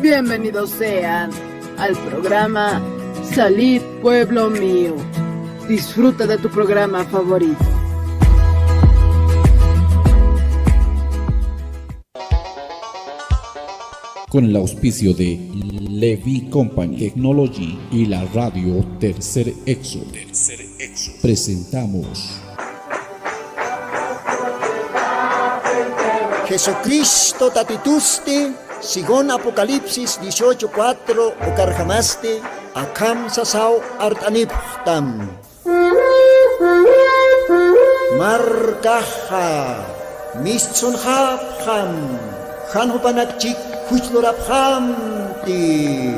Bienvenidos sean al programa Salid Pueblo Mío. Disfruta de tu programa favorito. Con el auspicio de Levi Company Technology y la radio Tercer Exo, presentamos Jesucristo tatituste, sigon Apocalipsis 18:4 ukarjamaste, akam sasao artaniptam. Markaha, mistsun hapham, hanhupanakchik huchloraphamti.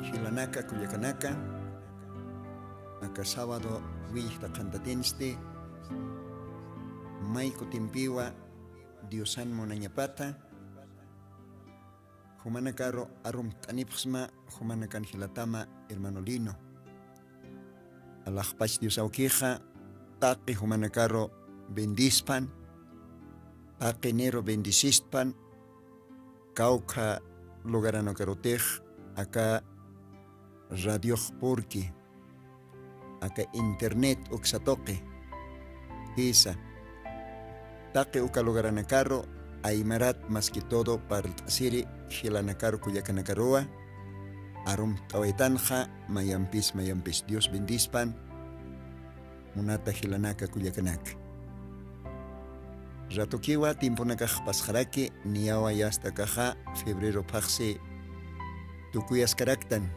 Hilanaka Culiacanaka, acá sábado Vista Cantatenste, Maico Timpiwa, Diosan Monañapata, Humanacaro Arum Tanipsma, Humanacan Hilatama, hermano Lino, Alajpach Diosauquija, Taqui Humanacaro Bendispan, Taqui Nero Bendisispan, Cauca Lugarano Carotej, acá radio Porki, acá internet uxatoque, isa, taque ukalugaranacaro, aimarat más que todo para el tasiri, gilanacaro cuyacanacoroa, arum tawetanja, mayampis, Dios bendispan, munata gilanaca cuyacanak. Ratokiwa timponacaj pasjaraki, niawa yasta caja, febrero paxe, tukuyas karaktan.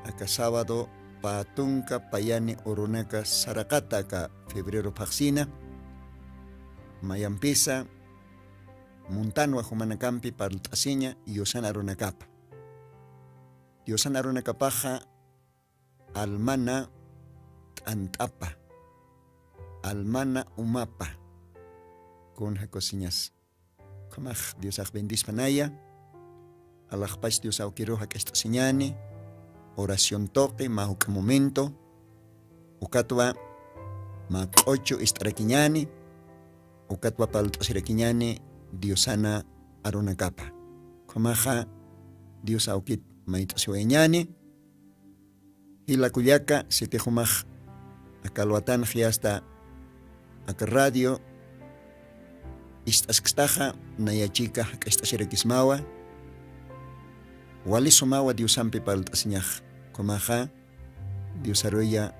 Acá sábado patunca payani orunaca sarakata ka febrero paxina mayampisa muntanwa humanacampi parltasiña yosan arunacapa yosan arunacapaja almana antapa almana umapa con jacosiñas kamaj diosaj bendispanaya alajpach diosau quiroja que esta señani oración toque, mahuca momento, ucatwa ma 8 istaraquiñani, ucatwa paltosiraquiñani, diosana arunacapa. Comaja, dios aukit maitosiweñani, y la cuyaca, se te jumaj, acaluatan hasta acá radio, istasxtaja, nayachica, que estasiraquismawa, Wali sumawa diosampi paltasiñaj, comaja, diosaroya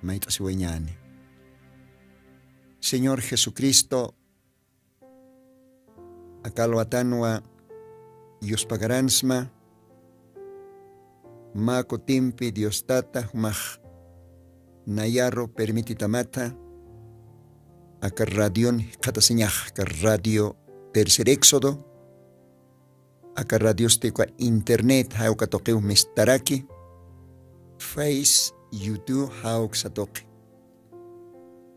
maitasiweñani. Señor Jesucristo, acaloatanwa yospagaransma, mako timpi diostata humaj, nayaro permititamata, acá radion katasiñaj, acá radio Tercer Éxodo, acá radios tequa internet hauka toqueu mistaraki, Face, YouTube hauk satoque.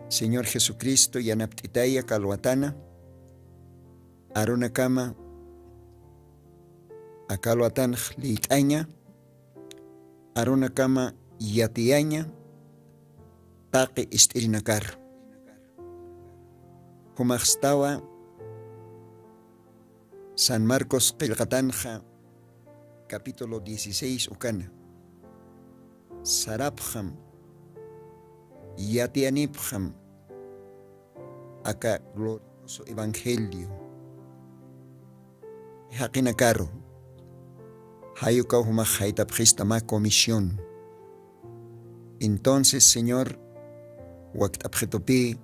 Señor Jesucristo yanaptitaya kalwatana, aruna kama, akalwatan liitaña, aruna kama yatiaña, taqi istirinakar. Humajstawa, San Marcos Qilqatanja, capítulo 16, Ucana. Sarabham, Yatianibham, acá glorioso evangelio. Hakinakaro, Hayuka Humajaitab Histama comisión. Entonces, Señor, Waktabjetopi,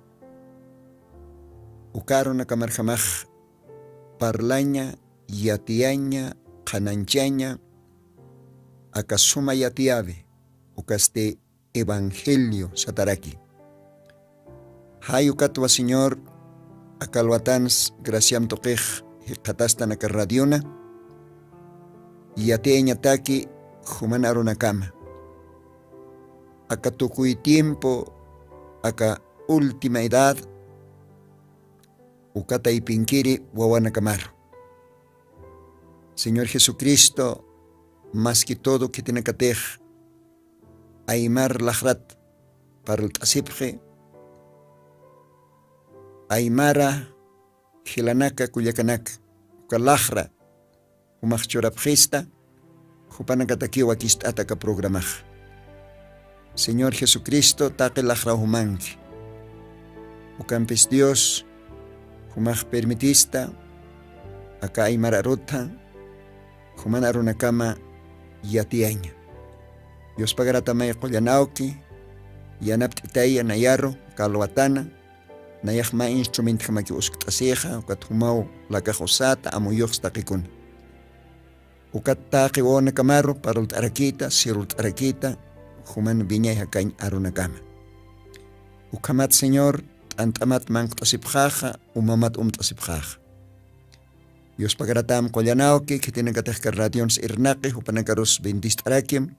Ukaro Nakamarhamaj, Parlaña, Yatiaña, Kananchaña, Akasuma Yatiave, Ukaste Evangelio Sataraki. Hayukatwa Señor, Akalwatans, Graciam Toquej, hiqatasta naka radiona yateñataki humana runakama aka tukuy tiempo aka última edad ukata ipinkiri wawana kamaro. Señor Jesucristo, más que todo que tiene que tener aymar lajrat para el tasipje aymara hilanaka kuyakanaka kalajra umachchorapjista hupanakataki wakista ataka programaj. Señor Jesucristo, taque lajra humanki ukampis Dios humaj permitista aka aymara rota humana runakama yatiaña. Dios pagará tamay qoyanauki yanaptitaya nayaro kalwatana nayahma instrument hamaki usktasija ukat humau lakajosata amuyox takikun ukat taqi wona kamaro parult arakita sirult arakita human viñay hakañ arunakama ukamat Señor antamat manqtasipjaja umamat umtasipjaja. Dios pagaratam qoyanauki que tienen que tener radions irnaqi upanakaros bendistarakim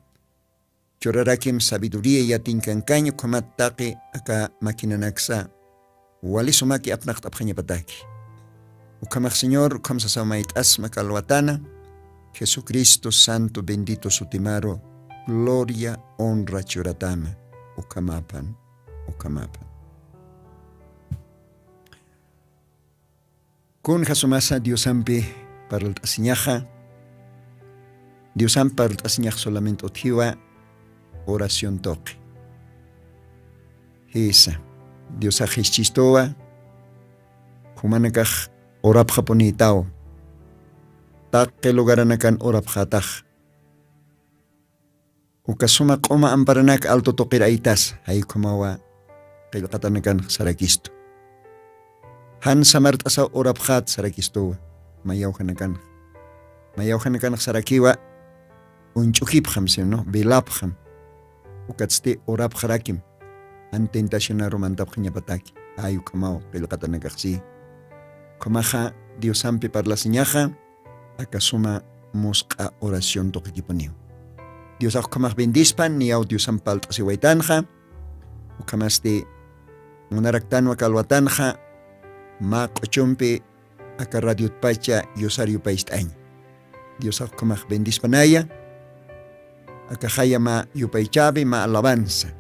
chorarakim sabiduría yatinkankaño kamat taqi aka makinanaksa wali sumaki apnaq tapjaña pataki ukamaq Señor kamsa samait asma kalwatana Jesucristo santo bendito sutimaro gloria honra choratama ukamapan. Kun hasumasa Diosampi para el tasiñaja. Diosampi para el tasiñaja solamente otiwa oración toque. Esa. Diosajis chistoa. Humanakaj orap japonitao. Takke lugaranakan orap jataj. Ukasuma qoma amparanak alto toqir aitas. Hay kumawa qilqatanakan sarakisto. Han samart asa orapjat sarakistowa mayawhanakan sarakiwa unchukipjam no bilapjam ukatste orapjarakim han tentacionaro mantapjña pataki ayu kamao qilqatanakaqsi kamaja Diosampi parlasiñaja akasuma musqa oración toqikipuniw Diosaq kamaj bendispan niyaw Diosampal tasiwaitanja ukamaste munaraktanwa kalwatanja ma qochompe aka radio pacha yosario paistañ. Dios akamaj bendispanaya aka haya ma yupaychabe ma alabanza.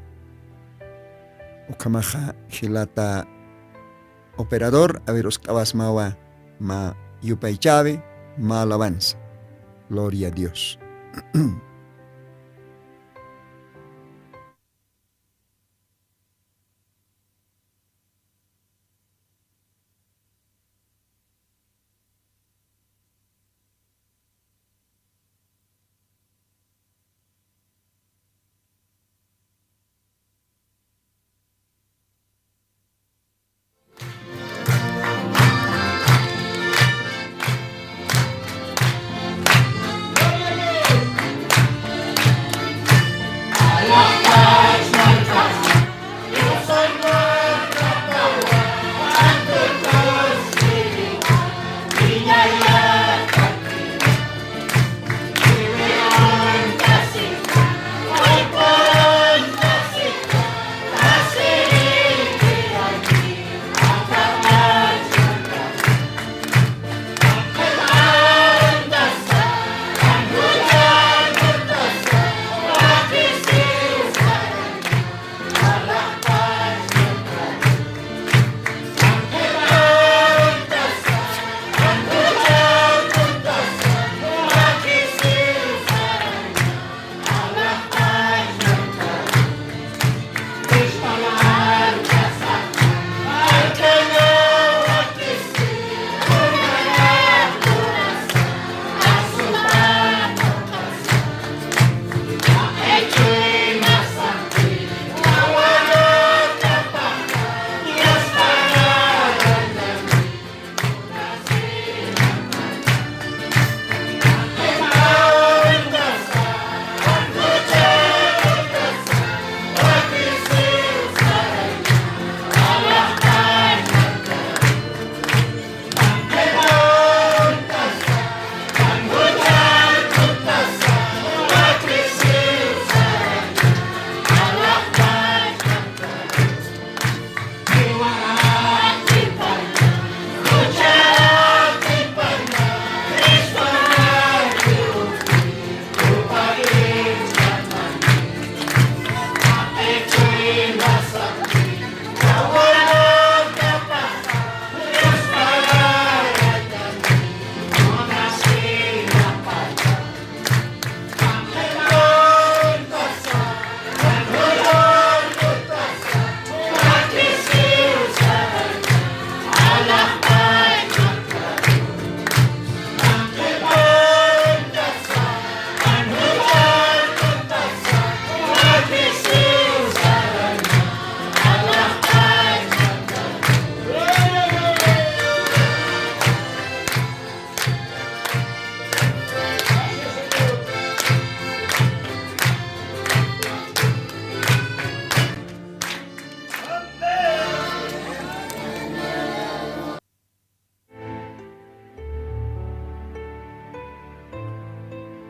Ukamaja hilata operador a ver ostabas mawa ma yupaychabe ma alabanza. Gloria a Dios.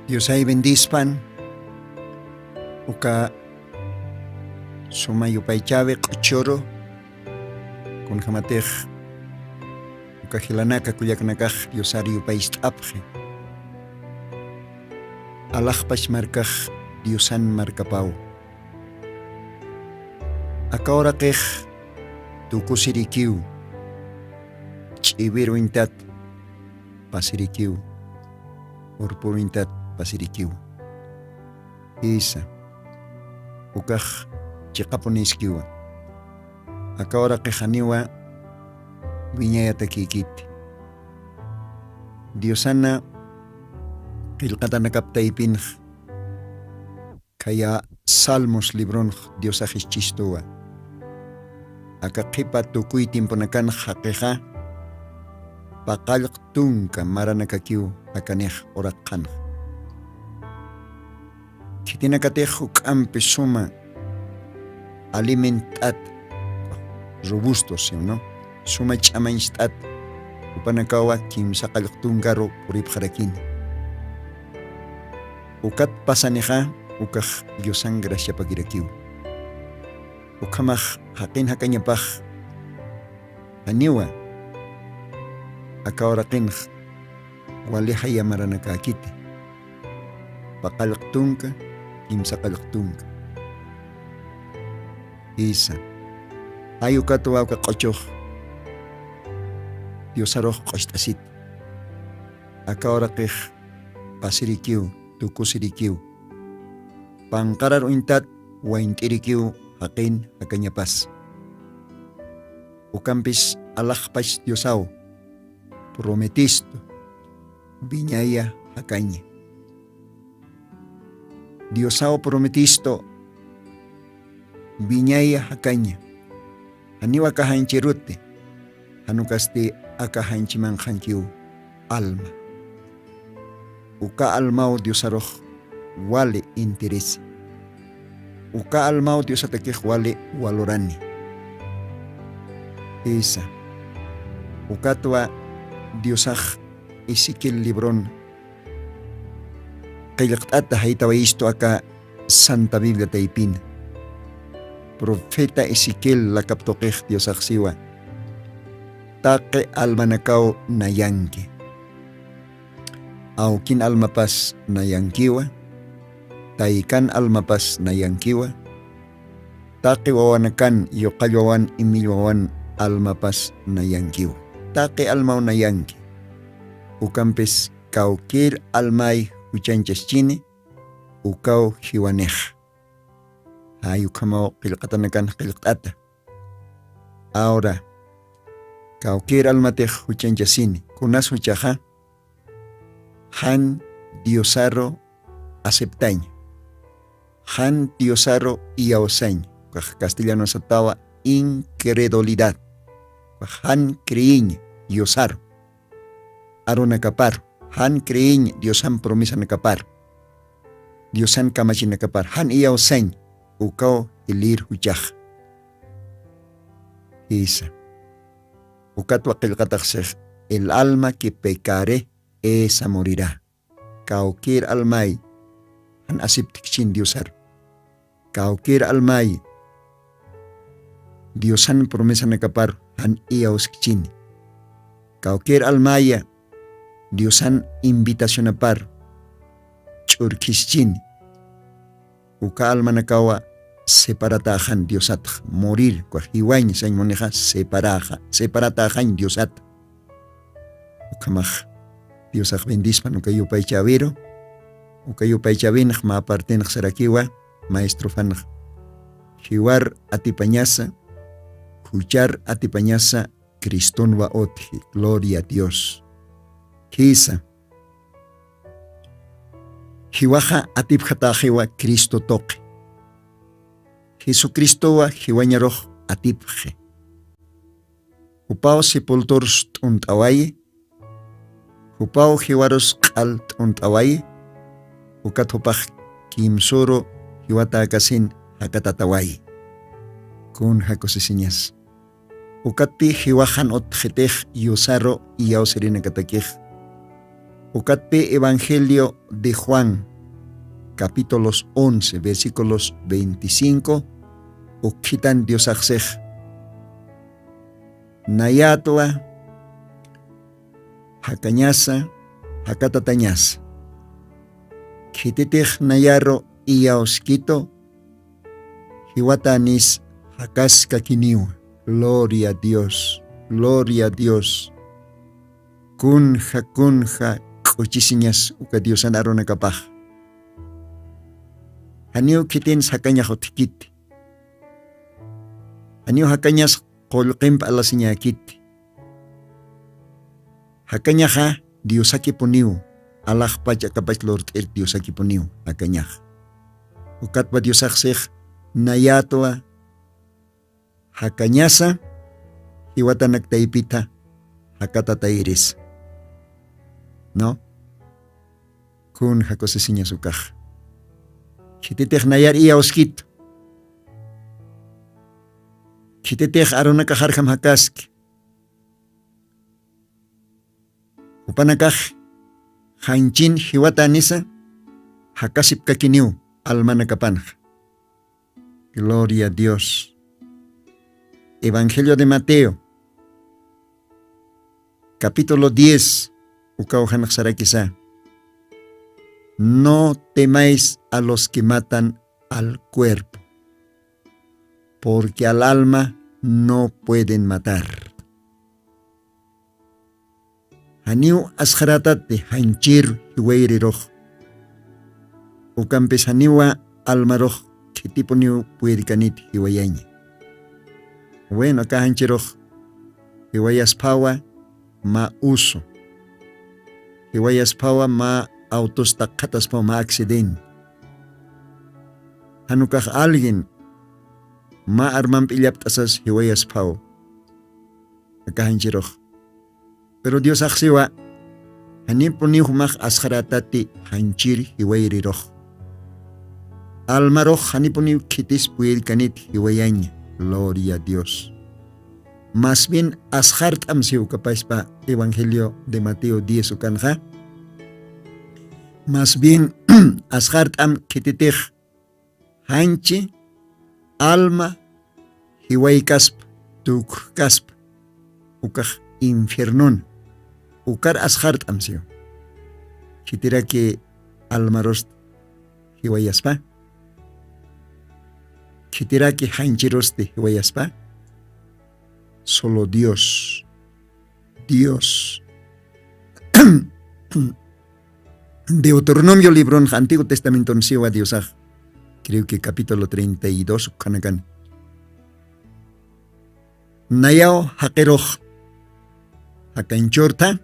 Dios ay bendispan uka sumayo paychabe q'uchoro kun hamatej uka hilanaka kuyaknakaj Diosario país t'apje alajpash markaj Diosan markapau akahora qej tukusirikiw ch'ibir wintat pasirikiw urpur wintat pasirikiw isa ukaj chiqapuniskiwa akahora qejaniwa viñaya takikiti Diosana qillqatana kaptaypinj kaya Salmos libron Dios ajichistuwa aka qipa tukuy timpunakan haqeja paqallq tunka maranakakiw akanej oraqan chitinakatej huk'ampi suma alimentat robustos no suma ch'amanstat upanakawa kimsa qallq tunkaro puripqarakin ukat pasaneja ukaj Diosan gracia pakirakiw ukamaj haqin hakañapaj aniwa akahora qinj waliha yamaranakakiti paqallq tunka kimsa qallq tunka isa ayukatu wawqa q'uchuj Diosaroj q'uxt'asit akahora qej pasirikiw tukusirikiw panqarar uintat waint'irikiw haqin hakañapas ukampis alajpash Diosaw prometisto viñaya hakaña Diosaw prometisto viñaya hakaña aniwa kahanchirute hanukasti akahanchiman hankiw alma uka almaw Diosaroj wale interés uka almaw Dios atakej wale walorani isa ukatwa Diosaj isikil libron qillqt'ata haytawaisto aka Santa Biblia taypin profeta Ezequiel lakaptoqej Diosaj siwa taqe almanakaw nayanki aukin almapas nayankiwa taykan almapas nayankiwa taqi wawanakan yoqallwawan imillwawan almapas nayankiwa taqi almaw nayanki ukampis kawkir almay huchanchaschini ukaw hiwanej ukamaw qillqatanakan qillqt'ata ahora kawkir almatej huchanchasini kunas huchaja han Diosaro aceptañ han Diosaro iausañ castellano satawa incredulidad han creíñ Diosaro arona kapar han creíñ Diosan promesa nakapar Diosan kamachin nakapar han iausañ ukaw ilir huchaj isa ukatwa qillqataqsej el alma que pecare esa morirá kawkir almay han asiptikchin Diosar kawkir almay Diosan promesa nakapar han iauskchin kawkir almaya Diosan invitación apar ch'urkischin uka alma nakawa separatajan Diosat morir kwa hiwañ sañ moneja separatajan Diosat ukamaj Diosaj bendispan ukayo paychavero ukayo paychavinaj ma apartenaj sarakiwa maestro fanaj hiwar atipañasa huchar atipañasa Cristonwa otji gloria a Dios kisa hiwaja atipjatajiwa Cristo toque Jesucristowa hiwañaroj atipje upaw sepulturos t'untawaye upaw hiwaros q'al t'untawaye ukat hupaj kimsoro hiwata akasin hakatatawaye kun hakosisiñas ukatpi hiwajan otjetej yosaro iyaw serina katakej Ukatpe Evangelio de Juan, capítulos 11, versículos 25, ukitan Dios aksej. Nayatwa, hakanyasa, hakatatanyasa. Kititich nayaro iauskito, hiwatanis hakaska kiniwa. Gloria a Dios, gloria a Dios. Kunja, kuchisiñas uka Diosan arona kapaj. Haniu kitin hakanya hotikit. Haniu hakanyas kolqimp alasinya kit. Hakanya ha Diosaki puniu. Allah paja kapaj Lord Diosaki puniu hakanya. Ukat ba Diosak sih nayatwa hakanyasa hiwata nagtaipita hakatatairis. No? Kun hakosisinya sukah. Kititech nayar iya oskit. Kititech arona kaharkam hakask. Upanakah hanchin hiwata nisa hakasip kakiniu almana kapanah. Gloria a Dios. Evangelio de Mateo, capítulo 10, ukauhanak sarakisa. No temáis a los que matan al cuerpo, porque al alma no pueden matar. Haniu asharatate hanchir hiweiriroj. Ukampes haniwa almaroj kitiponiu puedikanit hiwayaña. Bueno, acá hanchiroj hiwayas pawa ma uso. Hiwayas pawa ma autos takatas pa ma accidente. Hanukah alguien ma armam pilap tasas hiwayas paw. Acá hanchiroj. Pero Dios aksiwa hanipuni humak asharatati hanchir hiwairiroj. Almaroj hanipuni kitis puedikanit hiwayaña. Gloria a Dios. Más bien ashart amsiu kapais pa Evangelio de Mateo 10 ukanja. Más bien ashart am kititich hanchi alma hiway kasp tuk kasp ukaj infiernon ukar ashart amsiu. Kitira que almarost hiwayaspa. Kitira que hanchiroste hiwayaspa. Solo Dios. Dios. Deuteronomio libro Antiguo Testamento en Siwa Diosaj. Creo que capítulo 32 kanakan. Nayao hakeroj hakanchorta.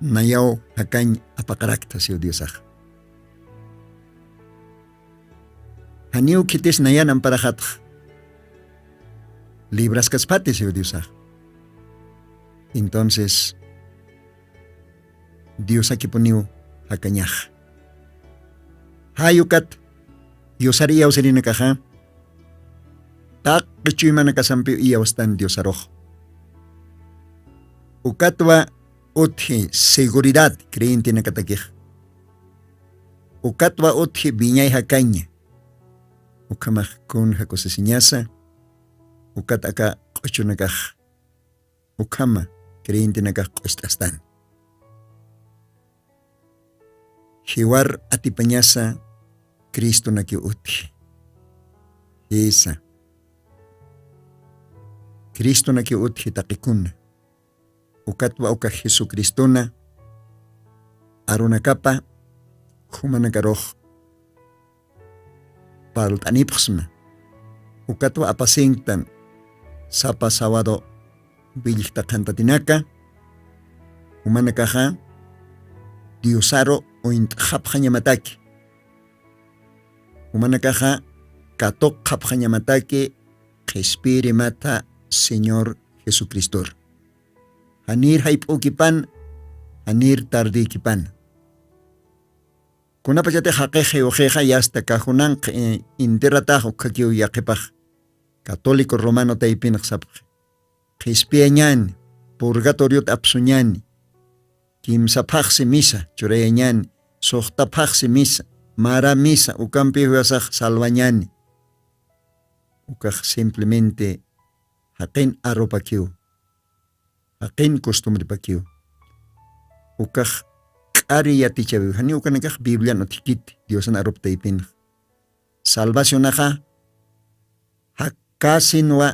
Nayao hakan apakarakta siyo Diosaj. Haniu kitis nayan ang parahat. Libras kaspati siyo Diosaj. Entonces, Dios aquí poniu hakanyah. Hayukat, Dios ariyaw sa rinakaha. Tak kachuyma nakasampi iyawstan Dios aroj. Ukatwa uthi seguridad creyente nakatakih. Ukatwa uthi binyay hakanya. Ukamah kun hakosasinyasa. Ukat aka kochunakah. Ukama creyente nakah kostastan. Hiwar atipanyasa Kristo nakiuti. Esa. Kristo nakiuti takikun. Ukatwa uka Jesucristo na arunakapa humanakaroh. Parut anipxma. Ukatwa apasingtan sapa sawado bilikta kantatinaka. Humanakaha Diosaro o intjapjanyamataki. Humanakaha katok japjanyamataki respire mata Señor Jesucristo. Hanir haipukipan, hanir tardikipan. Kuna pachate hakeje ojeja y hasta cajunan interatajo kakiu yakepaj. Católico romano taipinax sapje. Jespiañan, purgatorio tapsuñani. kimsapaqsi misa churayañani, suqtapaqsi misa, mara misa, ukampi huyasaq salwañani. Ukaq simplemente haqin arropakiw, haqin costumbre pakiw. Ukaq q'ari yatichawiw, hani ukanakaq Biblia notikiti, Diosan arroptaypin. Salvacionaqa hakkasinwa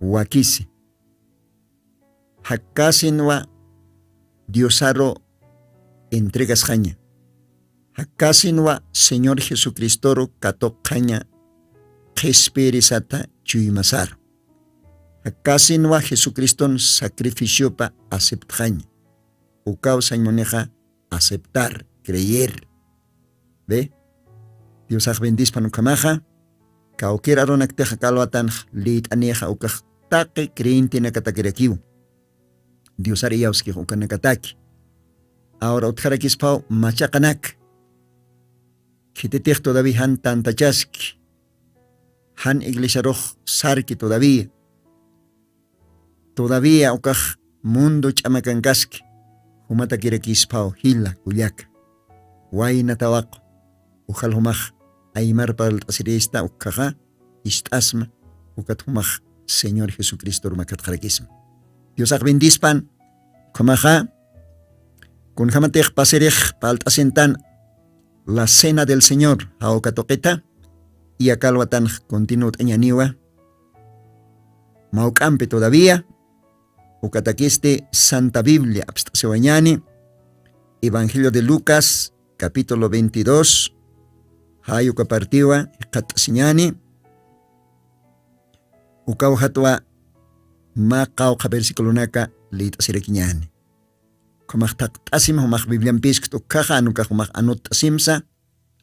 wakisi, hakkasinwa Diosaro entregasqaña, hakkasinwa Señor Jesucristoro katoqqaña qhispirisata chuymasar, hakkasinwa Jesucriston sacrificiopa aceptqaña, ukawsañmuneqa aceptar, creer. ¿Ve? Diosaq bendispan ukamaqa, kawkira ronakteqa kalwatan liit'aniqa ukaq taqi creyentena katakirakiw. Diosari yawskiq ukanakataki. Ahora utqarakispaw machaqanak. Kititiq todavía han tantachaski. Han iglesia roh sarki todavía. Todavía ukaq mundo ch'amakankaski. Humata kirakispaw hila kullaka. Wayna tawaqo. Ujal humaq aymar para asirista ukaqa ist'asma ukat humaq Señor Jesucristo rumakat qarakisma. Diosaq bendispan kumaqa kunjamateq paserej palt'asentan la cena del Señor haukatoqita y akalwatan continuo t'añaniwa maukampe todavía ukatakiste Santa Biblia abst'asewañani Evangelio de Lucas capítulo 22 hayuka partiwa qat'asiñani ukawhatwa maqawqa versiculunaka lit'asirakiñani kumaq taqt'asim humaq Biblianpis tukkaqa anukaq humaq anut t'asimsa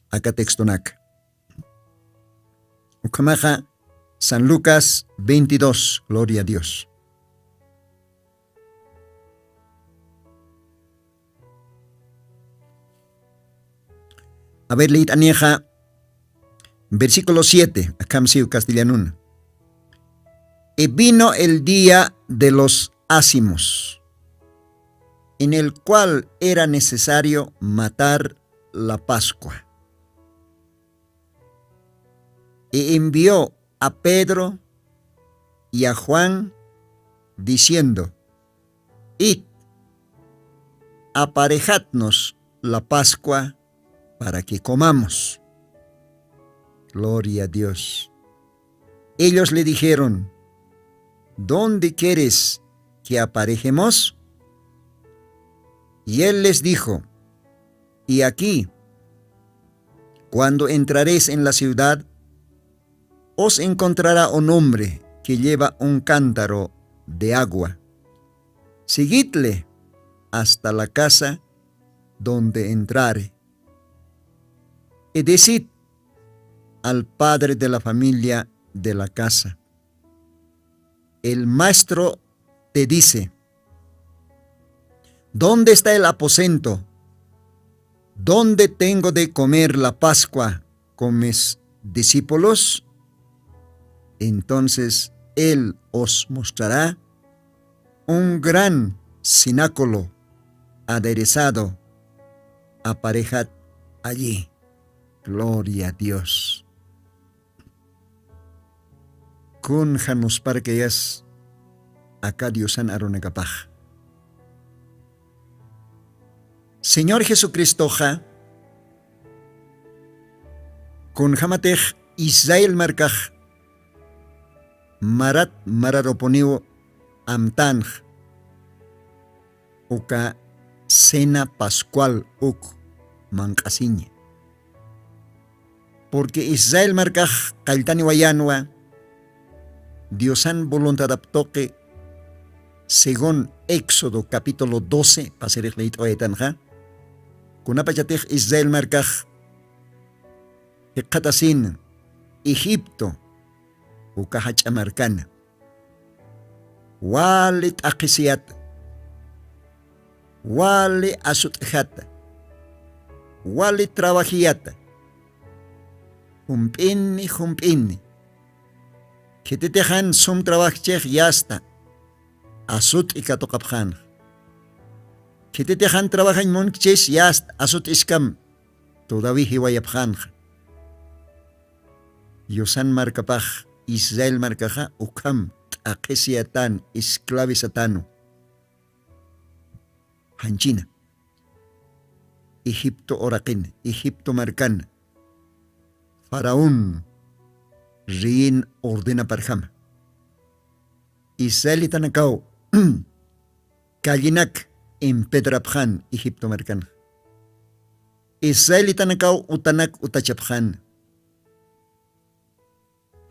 aka textonaka ukamaqa San Lucas 22, gloria a Dios. A ver, leid anieja, versículo 7, acamsiu castellanuna. Y vino el día de los ácimos, en el cual era necesario matar la Pascua. Y envió a Pedro y a Juan, diciendo, id, aparejadnos la Pascua para que comamos. Gloria a Dios. Ellos le dijeron, ¿dónde quieres que aparejemos? Y él les dijo, y aquí, cuando entraréis en la ciudad, os encontrará un hombre que lleva un cántaro de agua. Seguidle hasta la casa donde entrare. Y decid al padre de la familia de la casa, el maestro te dice, ¿dónde está el aposento? ¿Dónde tengo de comer la Pascua con mis discípulos? Entonces él os mostrará un gran cenáculo aderezado. Aparejad allí. Gloria a Dios. Kun hanus parkeyas acá Diosan aronegapaj. Señor Jesucristo ja kun hamatej Israel markaj marat mararoponiwo amtanj uka cena pascual uk mankasiñe. Porque Israel markaj kaltani wayanwa Diosan voluntad aptoque según Éxodo capítulo 12 paserich leit oetanja kunapachatej Israel markaj Hekatasin Egipto ukahachamarkana walit akisiat wali asutjata wali trabajiyata humpini kititejan sum trabajchej yasta asut ikatokapjan Kititejan trabajan monches yast asut iskam. Todavía hiwayapjan. Yosan markapaj Israel markaja ukam akesiatan esclavisatano. Hanchina. Egipto orakin, Egipto marcan. Faraón Rin ordena parjam. Israel itanakao Kallinak en Pedrapjan, Egipto marcan. Israel itanakao utanak utachapjan.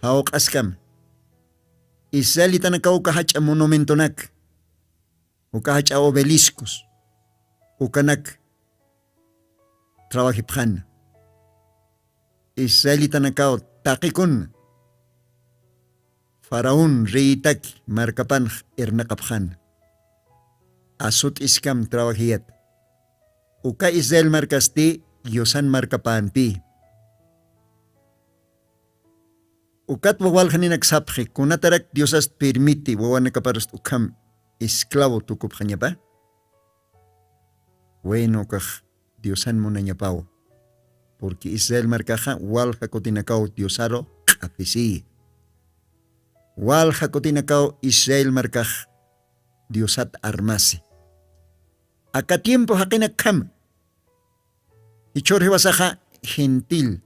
Haok askam. Israel itanakao kahacha monumentonak. Ukahacha obeliscos. Ukanak trabajipjan. Israel itanakao takikun. Faraón reitak markapan ernakapjan. Asut iskam trabajiyat. Uka Israel markasti yosan markapan pi. Ukat wawal haninak sapje kunatarak Diosas permiti wawan nakaparas ukam esclavo tukup hanyapa. Bueno kah Diosan mo nanyapao. Porque Israel markaja wal hakotinakaw Diosaro kapisi. Wal hakotinakaw Israel markaj Diosat armasi. Aka tiempo hakinakam. Ichor hewasaja gentil.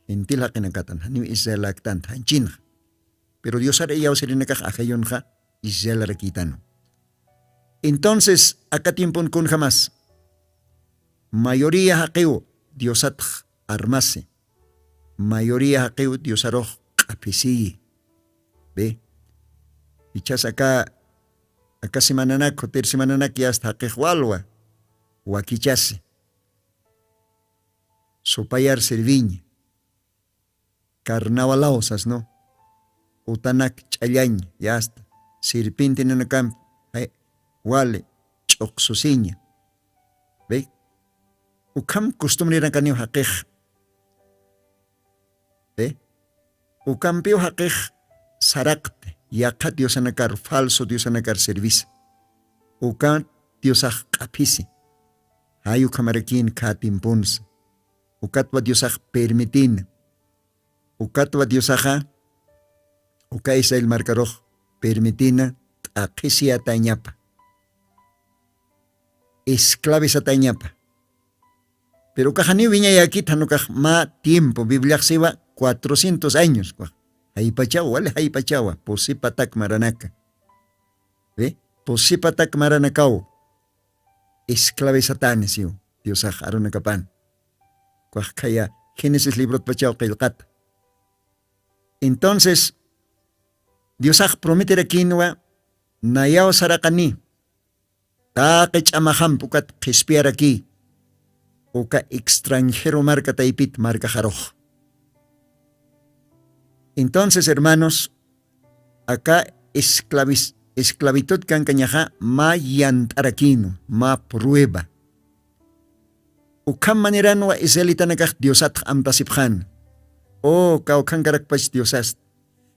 Gentil hakinakatan. Hani Israel aktan hanchin. Pero Diosar iyaw sirinakaj akayon ha Israel rakitano. Entonces, acá tiempo con jamás. Mayoría haqueo Diosat armase. Mayoría haqueo Diosaro kapisi. Ve. Ichas acá semananak, hotel semananak ya hasta haquehualwa. Huaquichase. Sopayar serviñ. Carnavalaosas, ¿no? Utanak chayañ, ya hasta. Sirpintin en el campo. Wale, choksusiña. ¿Ve? Ukam costumbre na kanyo haquej. ¿Ve? Ukam pio haquej sarakte. Yakat diosanakar falso diosanakar servicio. Ukam diosaj kapisi. Hay ukamarakin katimpuns. Ukatwa diosaj permitin. Ukatwa diosaja. Uka Israel markaroj permitina akisia tañapa. Esclaves a tañapa. Pero cajani viña y aquí tanukaj ma tiempo, Biblia se va 400 años. Ahí pachawa, vale, ahí pachawa, posipatak maranaka. ¿Ve? Posipatak maranakao. Esclaves a tanes, yo, Dios aronakapan. Cuajkaya, Génesis libro pachao qilqat. Entonces, Dios promete aquí nayao sarakani. Taquech amaham pukat kispiar aquí. Uka extranjero marca taipit marca jaroj. Entonces, hermanos, acá esclavitud cancañaja ma yantarakino, ma prueba. Ukam manera no israelitanakaj diosat amtasipjan. Oh, kaukan karakpach diosast.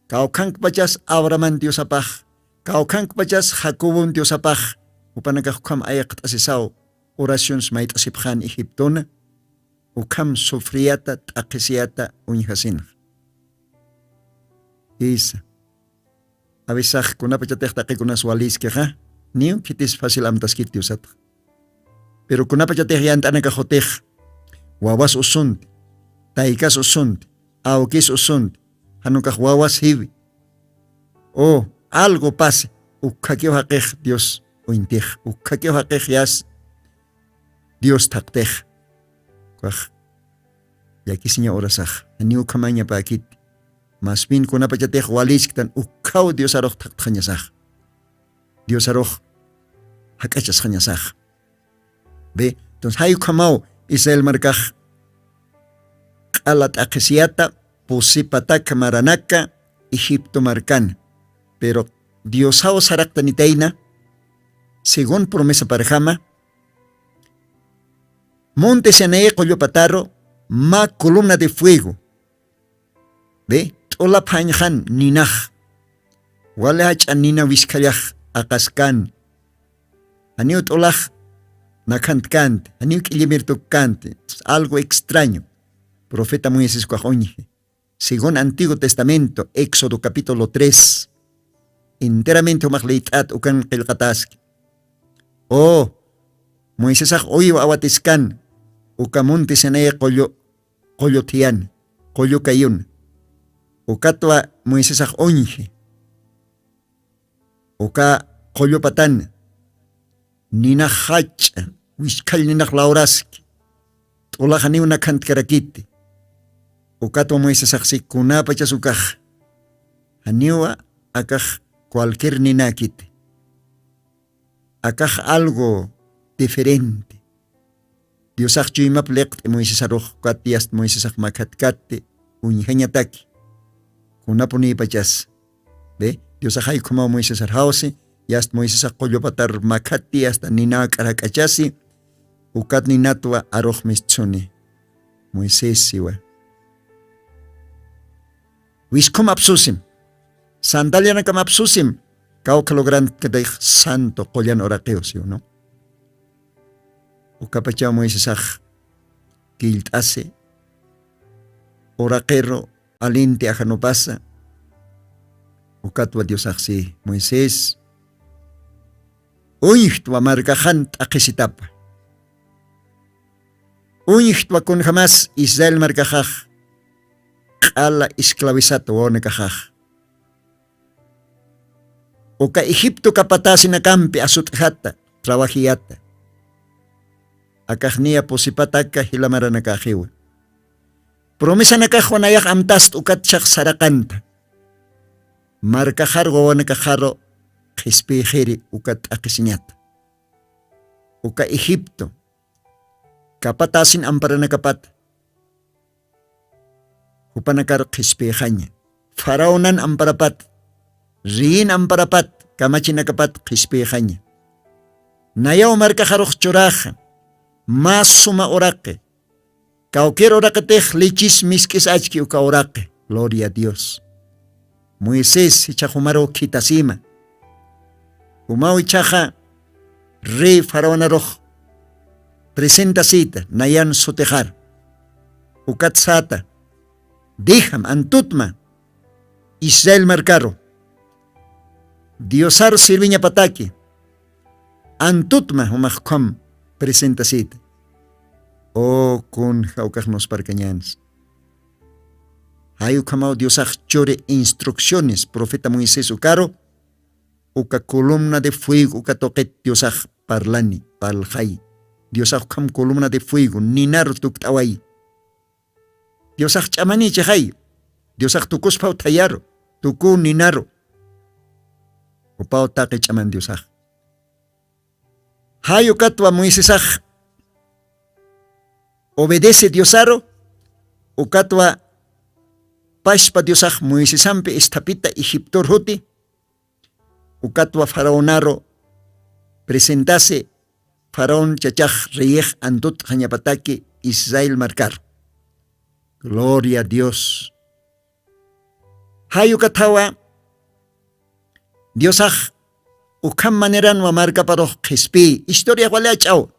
Kaukan pachas Abraman diosapaj. Kaukan pachas Jacobon diosapaj. Upanakakam ayakt asisaw orations mait asipjan Egiptona. Ukam sufriata takisiata unyasin. Isa. Avisaj kunapachatech takikunas walis keja. Niu kitis fácil amtaskit diosat. Pero kunapachatech yantanakajotej. Wawas usunt. Taikas usunt. Aukis usunt. Hanukaj wawas hivi. Oh, algo pase. Ukakio hakej Dios. Uintej, ukakio hakej yas Dios taktej. Kuaj. Yaki sinya orasaj. Ani ukamanya pa akit. Mas bin kunapachatej walis kitan ukaw Dios aroj taktjanyasaj. Dios aroj hakachas janyasaj. Ve, entonces hay ukamao Israel markaj. Alat akesiata posipatak maranaka Egipto marcan. Pero Dios hao sarakta nitaina. Según promesa para Jama, monte Sinaí patarro, ma columna de fuego. Ve, tola panjan ninaj. Walach anina wiskayaj akaskan. Aniut olaj nakant cante, aniuk ilimirtu cante, algo extraño. Profeta Moisés cuajoñje. Según Antiguo Testamento, Éxodo capítulo 3, enteramente umajleitat ukan qilqataski. Oh, Moisés oyo awatiskan, ukamunti senaya qollo tian, qollo kayun. Ukatwa Moisés onje. Uka qollo patan. Nina hach, wishkal nina lauraski. Tulahani una kant karakiti. Ukatwa Moisés kunapa chasukaj. Haniwa akaj cualquier nina kiti. Akaj algo diferente. Dios chuimap lekt Moisés aroj katiast Moisés makatkate unjeñataki. Kunapuni pachas. Ve, Dios hay como Moisés arhause, yast Moisés qollopatar makati hasta nina karakachasi. Ukat ninatwa aroj mischone. Moisés siwa. Wiskom absusim. Sandalia nakam absusim. Kau kalogran kadai santo kolyan orakeos yo, no? Ukapacha Moisés kilt ase. Orakero alinte ajanopasa. Ukatwa Dios si Moisés. Uñihtwa markajant akisitapa. Uñihtwa kun jamás Israel markajaj. Ala esclavizato o nekajaj. Uka Egipto kapatasi na kampi asutjata, trabajiyata. Akajnia posipataka hilamara nakajiwa. Promesa nakajwanayak amtast ukat siyak sarakanta. Markajargo o nekajaro kispijiri ukat akisinyata. Uka Egipto kapatasin ampara nakapat. Upanakar kispijanya. Faraonan amparapat. Rin amparapat. Kamachinakapat kispijanya. Nayaw markajarok churaja. Mas suma orake. Cualquier orakatej lichis miskis achki uka orake. Gloria a Dios. Moisés ichajumaro kitasima. Umao ichaja rey faraón aroj. Presenta cita nayan sotejar. Ukatsata. Diham antutma. Israel marcaro. Diosar sirviña pataki. Antutma umajkom presenta cita. O kun jaukajnos parcañanes. Hayu kamao Diosaj chore instrucciones. Profeta Moisés ukaro. Uka columna de fuego. Uka toquet Diosaj parlani. Paljay. Diosaj kam columna de fuego. Ninar tuktaway. Diosaj chamani chay. Diosaj tukus pau tayaro. Tuku ninaro. Upao take chaman Diosaj. Hayu katwa Moisésaj. Obedece Diosaro. Ukatwa pashpa Diosaj Moisésampe estapita Egiptor huti. Ukatwa faraonaro presentase faraón chachaj reyej antut hanyapataki Israel marcar. Gloria a Dios. Hayu katawa Diosaj ukam maneran wa marca paro kispi. Historia wala chao.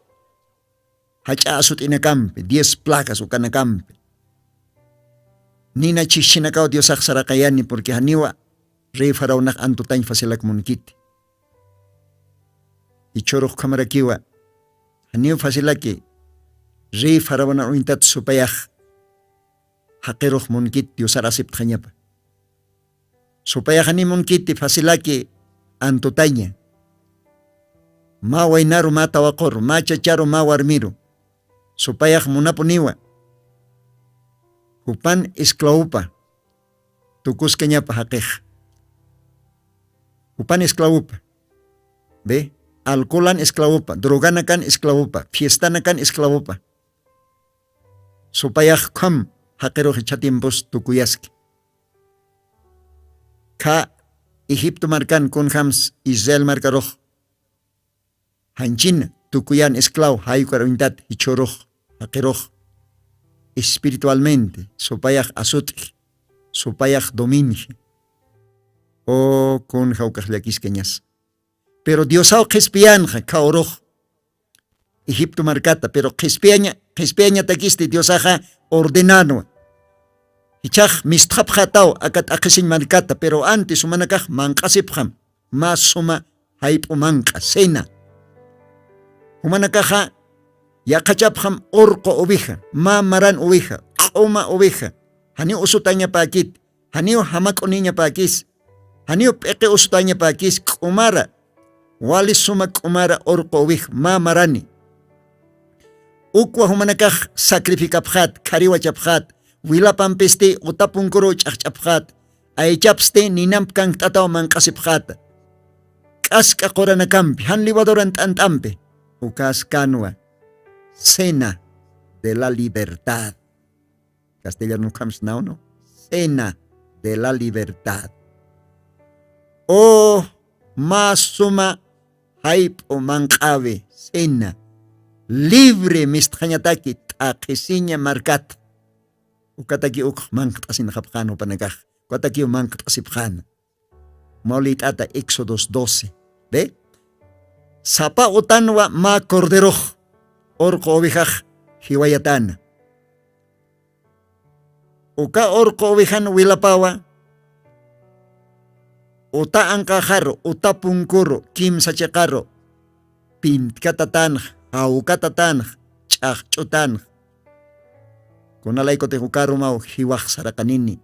Hacha asut inakampe. 10 placas ukanakampe. Nina chishinakao Diosaj sarakayani porque haniwa rey faraonak antutany fasilak munkiti. Ichorok kamarakiwa. Haniwa fasilaki rey faraona uintat supayaj. Hakirok munkit Diosar asip kanyapa. Supayaj hani munkiti fasilaki antutanya. Ma wainaru ma tawakor, ma chacharo ma warmiru. Supayaj munapuniwa. Hupan esclaupa. Tukus kanyapa hakej. Hupan esclaupa. Ve, alcoholan esclaupa, droganakan esclaupa, fiestanakan esclaupa. Supayaj kam hakero hechatimpos tukuyaski. Ka Egipto markan kun hams Israel markaroj. Hanchin tukuyan esclau hayukaruintat hichoroj hakeroj. Espiritualmente supayaj asutj, supayaj dominje. O kun haukajlakis keñas. Pero Diosao qispianja kauruj Egipto marcata, pero qispiaña taquisti Diosaja ordenano. Hichaj mistjapjatao akat aqisin marcata, pero antes sumanakaj manqasipjam, más suma haipu manqa, sena. Humanakaja yaqachapjam orco oveja, ma maran oveja, q'uma oveja, hani usutaña pakit, hani hamak'uniña pakis, hani p'eqe usutaña pakis, q'umara, walis suma q'umara orco oveja, ma marani. Ukwa humanakaj sacrificapjat, kariwachapjat, wilapampiste utapunkuro ch'aqch'apjat, aychapste ninampkan tataw manqasipjat. K'asqa qoranakampi, han liwadoran t'ant'ampi, ukas kanwa, cena de la libertad. Castellano comes now, no? Cena de la libertad. Oh, masuma haip o manqabe, cena. Libre mistjañataki t'aqisiña marcat. Ukataki manqt'asin japjano panagaj. Ukataki manqt'asipjana. Maulit ata Éxodos 12. ¿Ve? Sapa utanwa ma corderoj. Orco ovejaj hiwayatana. Uka orco ovejan wilapawa. Uta ankajarro, uta punkuro, kim sachekaro. Pintkatatan, haukatatan, ch'aqch'utan. Kunalay ko te hukaro mau hiwaj sarakanini.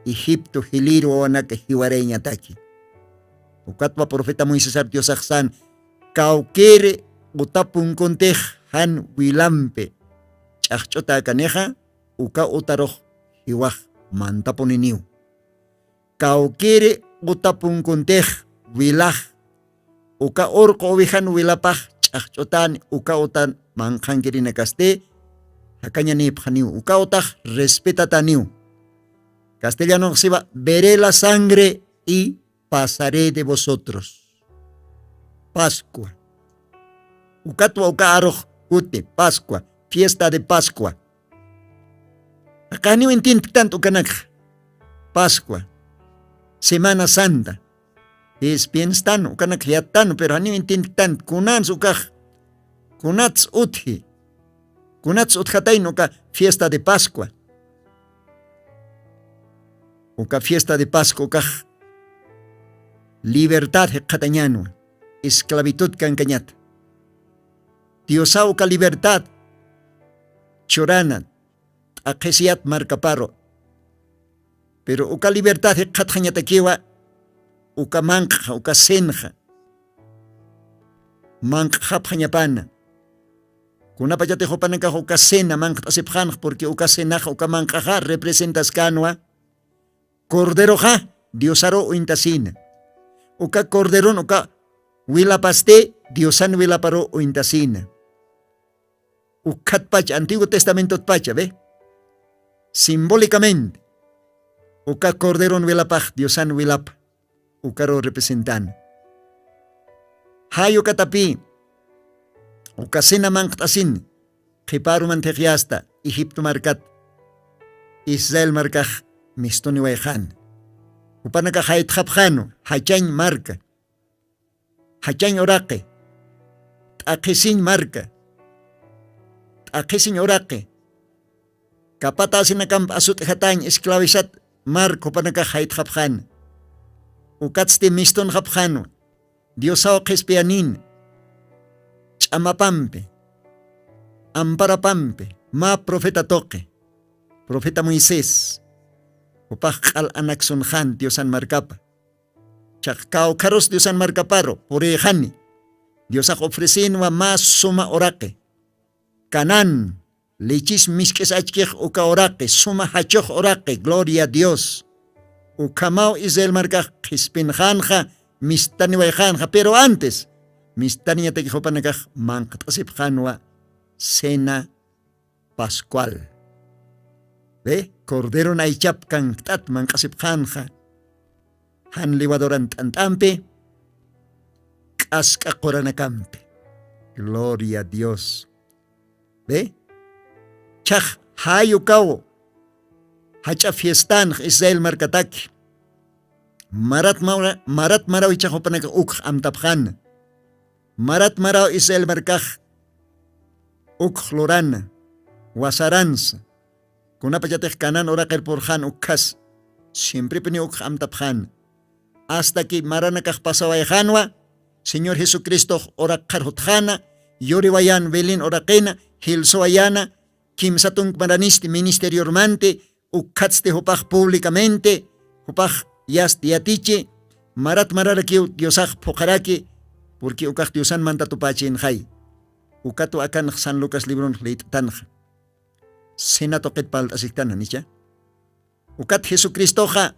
Egipto hiliro wanaka hiwareña taki. Ukatwa profeta Moisés Diosaksan kaukere utapun kontej han wilampe ch'aqch'uta kaneja uka utaroj hiwaj mantaponiniu. Kaukere utapun kontej wilaj uka orco ovejan wilapaj ch'aqch'utan uka utan manqankirina kaste hakaña nipjaniu uka utaj respetataniu. Castellano siba, veré la sangre y pasaré de vosotros. Pascua. Ukatwa uka aroj ute, Pascua, fiesta de Pascua. Acá no entiendo tanto kanak. Pascua, Semana Santa. Es bien stano, kanak yatano, pero no entiendo tanto. Kunans ukaj, kunats uthi. Kunats utjatay uka fiesta de Pascua. Uka fiesta de Pascua, uka libertad hekatañano, esclavitud kankañat. Diosa uka libertad, chorana, akesiat marcaparo. Pero uka libertad hekatañatakiwa, uka manqa, uka senja. Manqa pañapana. Kunapayate hopanaka uka sena manqa asipjan, porque uka senaja, uka manqaja representas canua. Cordero ja, Diosaro uintasina. Uka corderon, uka wilapaste, Diosan wilaparo uintasina. Ukat pacha, Antiguo Testamento pacha, ¿ve? Simbólicamente, uka corderon wilapaj, Diosan wilap, ukaro representan. Hayo katapi, uka sena manqtasin, Kiparu mantegiasta, Egipto marcat, Israel marcaj, mistoni wayhan. Upanaka hayt khapkhano, hachañ marca. Hachañ oraqe. T'aqisin marca. T'aqisin oraqe. Kapata sinakam asut hatañ esclavizat marco upanaka hayt khapkhan. Ukatste miston khapkhano. Diosao qispianin. Ch'amapampe. Amparapampe. Ma profeta toque. Profeta Moisés. Upaj al anakson han Diosan marcapa. Chakao karos Diosan marcaparo, por ejani. Diosak ofrecinwa más suma orake. Kanan, lichis miskes achkej uka orake, suma hachoj orake, gloria a Dios. Ukamao Israel marcaj, kispin hanja, mistani hanja, pero antes, mistani yatekijopanakaj, manqtasip hanwa, cena pascual. ¿Ve? Cordero na ichapkan tat manqasip hanja. Han liwadoran tantampe. Kasqa qoranakampe. Gloria a Dios. ¿Ve? Chaj hayo kawo. Hacha fiestan Israel markataki. Marat maraw ichako pa nag-uk amtaphan. Marat maraw Israel markah uk loran, wasarans. Kuna pa jateh kanan ora kerporhan ukas. Siempre pini uk amtaphan. Hasta que maranakah pasawayhanwa, Señor Jesucristo ora karhuthana, yoriwayan velin ora kena, hilsoayana, kimsatung maranisti ministeriormente, ukatste hupah públicamente, hupah yas diatiche, marat mararakiw Diosaj pokaraki, porque ukak Diosan manta tupachi en hay. Ukato akan San Lucas libron leitanj. Senato ket palt asiktan nicha. Ukat Jesucristo ja.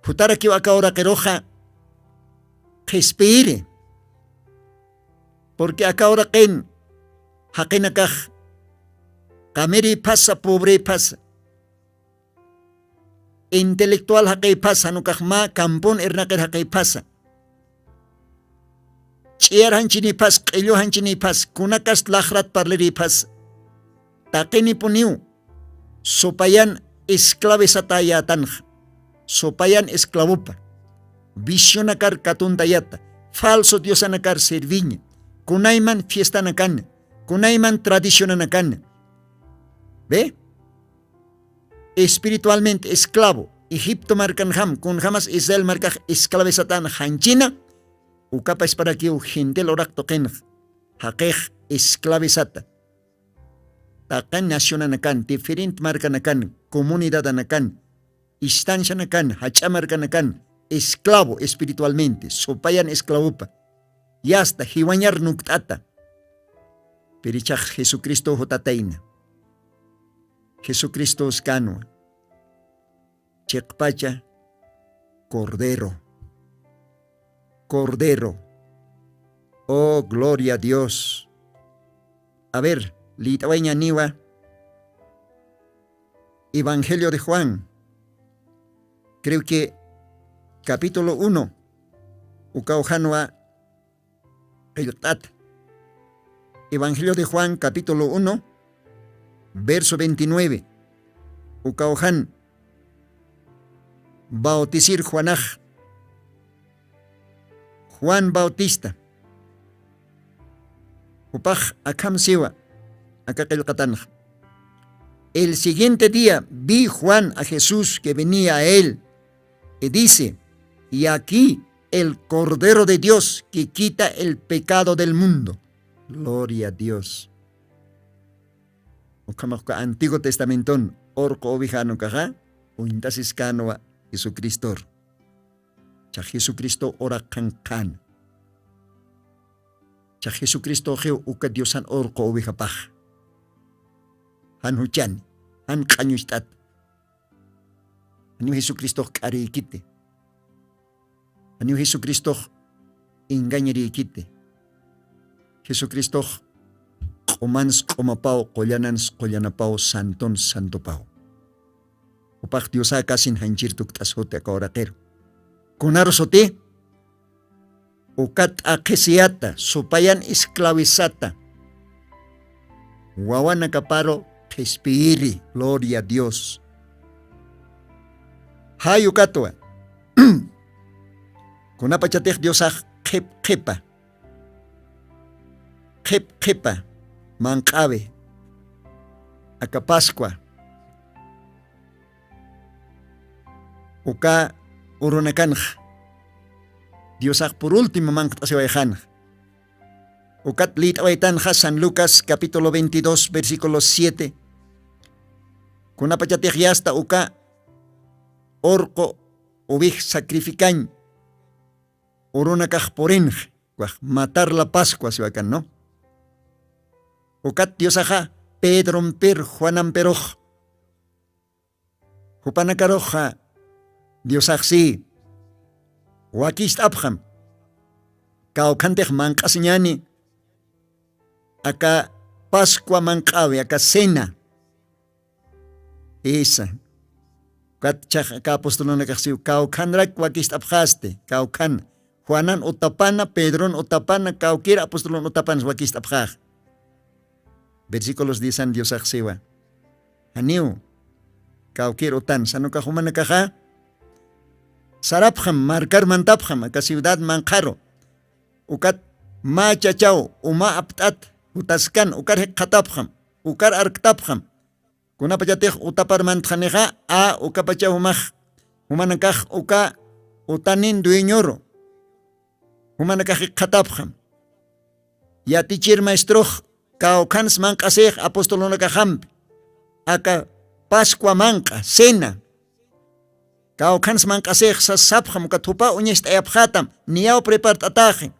Putarakiw akaora keroja. Respire. Porque akaora ken hakinakaj. Kameri pasa pobre pasa. Intelektual hakay pasa nukakma kampon ernakir hakay pasa. Chier hanchini pas, qilyo hanchini pas, kunakas lahrat parleri pas. Takini puniu, sopayan esklave satayatan, sopayan esklavupa. Visionakar katuntayata, falso diosanakar serviña, kunayman fiesta nakan, kunayman tradición nakan. ¿Ve? Espiritualmente esclavo, Egipto marcan ham, con jamás Israel marca esclave satan hanchina, ukapa es para que u gentel orak token, hakej esclave sata. Takan nación anakan, diferent marca nakan, comunidad anakan, instancia nakan, hacha marca nakan, esclavo espiritualmente, sopayan esclavupa, y hasta hiwanyar nuktata. Perichach Jesucristo hotataina. Jesucristo oscano, Chekpacha, Cordero, Cordero, oh gloria a Dios. A ver, Litaweña Niwa, Evangelio de Juan, creo que capítulo 1, Ucaujanua, Evangelio de Juan, capítulo 1, verso 29. Ucaujan bautizir Juanaj. Juan Bautista. Upaj akam siwa. Akakil katanj. El siguiente día vi Juan a Jesús que venía a él y dice, y aquí el Cordero de Dios que quita el pecado del mundo. Gloria a Dios. Ukamaka Antiguo Testamentón, orco ovijano kaja, uintasis canoa Jesucristo. Cha Jesucristo ora kankan. Cha Jesucristo geo uka Diosan orco ovijapaj. Han huchan, han kanyustat. Aniu Jesucristo karikite. Aniu Jesucristo engañarikite. Jesucristo Omans komapao, kolyanans kolyanapao, santon santopao. Upach Diosa kasin hanjir tuktasote akaorakero. Kunarosote, ukat akesiata, supayan esclavizata. Wawana kaparo, respiri, gloria a Dios. Hayukatoa. Kunapachatech Diosa kepa. Kepa. Mancabe, acá Pascua, uka urunakanj, Diosak por último mancasewajan, ukat lit awetanja San Lucas capítulo 22 versículo 7, kunapachatej yasta uka orco ubij sacrifican, urunakaj porinj, matar la Pascua se vacan, ¿no? Ukat Diosaja, Pedro Mper, Juan Amperoj. Hupanakaroja, Diosaxi. Wakist Abham. Kaukantej mankasiñani. Aka Pascua mankawe, aka cena. Esa. Kat chak aka apostolona kaxi. Kaukanrak wakist abhaste. Kaukan. Juanan utapana, Pedron utapana, kaukira apostolon utapan wakist abhaj. Versículos 10 Dios Axewa. Aniu, kaukir utan, sano kahumana kaha, Sarapjam, marcar mantapjam, acá ciudad Manjaro. Ukat ma chachao, uma aptat, utaskan, ukar hekatapjam, ukar arktapjam. Kuna pachatej utapar mantjaneja, a uka pachahumaj. Humanakaj uka utanin dueñoro. Humanakaj hekatapjam. Yatichir maestroj, kaokans mankasej apostolonakajampi. Aka Pascua manka, cena. Kaokans mankasej sa sapjam, katupa unyest ayapjatam, niyaw prepartataje.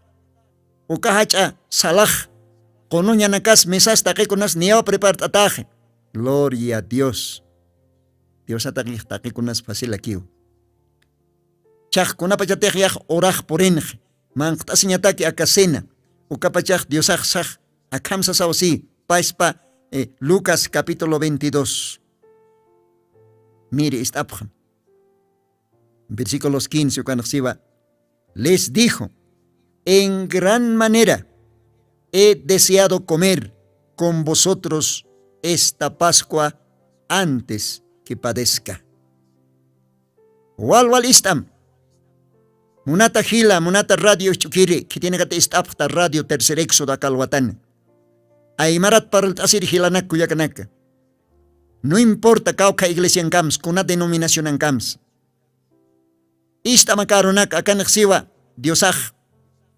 Uka hacha salaj, konunya nakas mesas taquikunas niyaw prepartataje. Gloria a Dios. Dios atakij taquikunas fácil aquí. Chaj kunapachatej yaj oraj porenje, manktasinataki aka cena. Ukapachaj Diosaj saj, akamsa sausi, paispa Lucas capítulo 22. Mire, estapjam. Versículos 15, ukanajsiva. Les dijo, en gran manera he deseado comer con vosotros esta Pascua antes que padezca. Wal istam. Munata Gila, Munata Radio Chukiri, que tiene que estar Radio Tercer Éxodo Calhuatán. Aymarat para el Tasir Gilanak Kuyakanaka. No importa cauca iglesia en Kams, con una denominación en Kams. Ista makaronak akanaksiwa, Diosaj,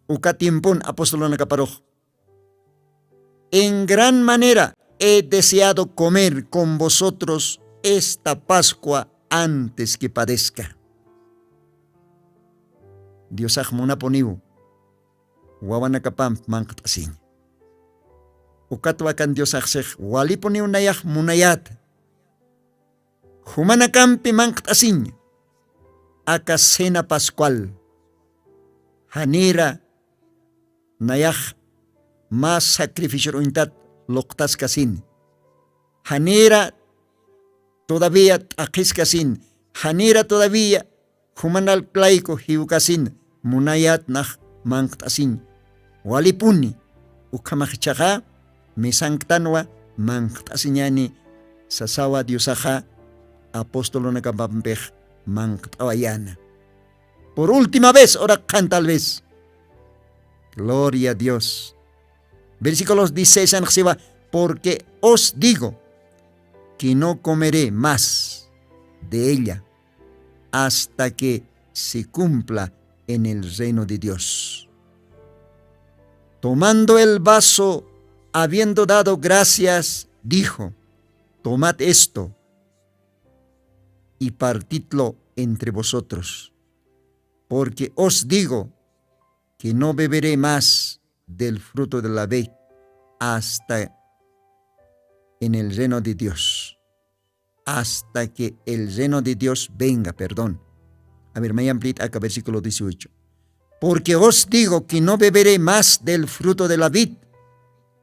ukatimpun apostolona paroj. En gran manera he deseado comer con vosotros esta Pascua antes que padezca. Diosaj munaponiu, wawanakapam manktasin. Ukatwakan Diosaj sej, waliponiu nayaj munayat. Humanakampi manktasin. Aka cena pascual. Hanira nayaj mas sacrificio untat loktas kasin. Hanira todavía akis kasin. Hanira todavía humanal klaiko hiukasin. Munayat nah manktasin. Walipuni ukamachchaga misangtanwa manktasiniani sasawa Diosaja apóstolo nakapampej manktawayana. Por última vez, ahora tal vez. Gloria a Dios. Versículos 16 en Xiva, porque os digo que no comeré más de ella hasta que se cumpla en el reino de Dios. Tomando el vaso, habiendo dado gracias, dijo, tomad esto y partidlo entre vosotros, porque os digo que no beberé más del fruto de la vid hasta en el reino de Dios, hasta que el reino de Dios venga, perdón. A ver, me amplía acá versículo 18. Porque os digo que no beberé más del fruto de la vid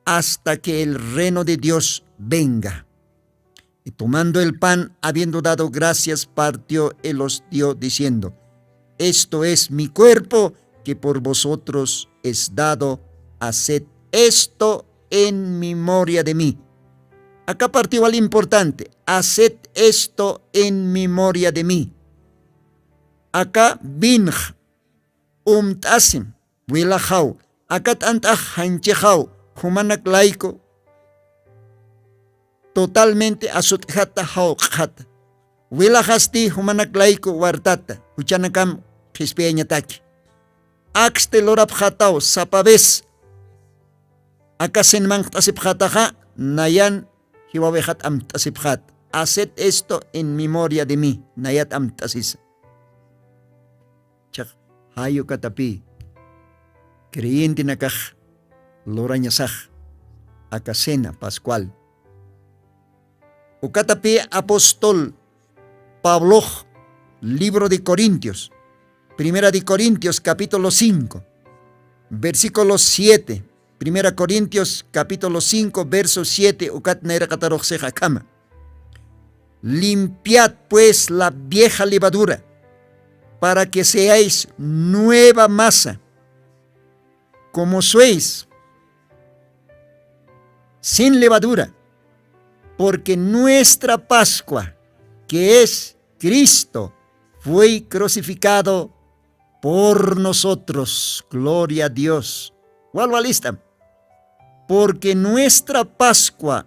hasta que el reino de Dios venga. Y tomando el pan, habiendo dado gracias, partió y los dio, diciendo, esto es mi cuerpo, que por vosotros es dado, haced esto en memoria de mí. Acá partió al importante, haced esto en memoria de mí. Acá binj, tasim, wilahau, acá tantah hanchehau, humanak laiko, totalmente asutjata hauqjata. Wilahasti humanak laiko wartata, huchanakam kispeñataki. Axte lorap jatao sapabes. Acá senman tasipjataja, nayan hiwabejat am tasipjat. Haced esto en memoria de mí, nayat am tasis. Chak hayo katapi. Creyente nakaj, loranyasaj, acá cena pascual. Ukatapi apóstol Pablo, libro de Corintios, Primera de Corintios capítulo 5, versículo 7. Primera Corintios capítulo 5, verso 7. Limpiad pues la vieja levadura, para que seáis nueva masa, como sois, sin levadura, porque nuestra Pascua, que es Cristo, fue crucificado por nosotros. Gloria a Dios. Vuelvo a lista. Porque nuestra Pascua,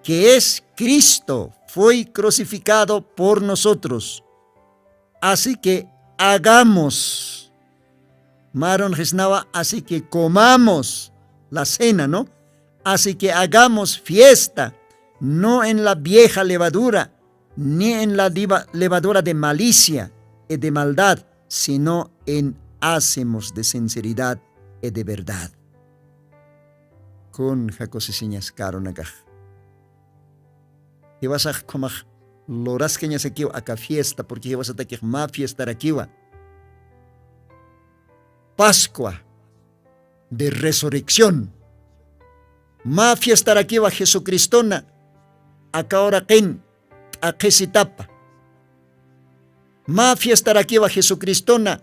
que es Cristo, fue crucificado por nosotros. Así que hagamos, Maron Gesnawa, así que comamos la cena, ¿no? Así que hagamos fiesta, no en la vieja levadura, ni en la levadura de malicia y de maldad, sino en hacemos de sinceridad y de verdad. Con jacosisiñas caronacaj. Y vas a comer loras que se quiwa acá fiesta, porque vas a tener más fiesta raquiwa. Pascua de resurrección. Más fiesta raquiwa Jesucristona. Acá ahora quien a que se tapa. Más fiesta raquiwa Jesucristona.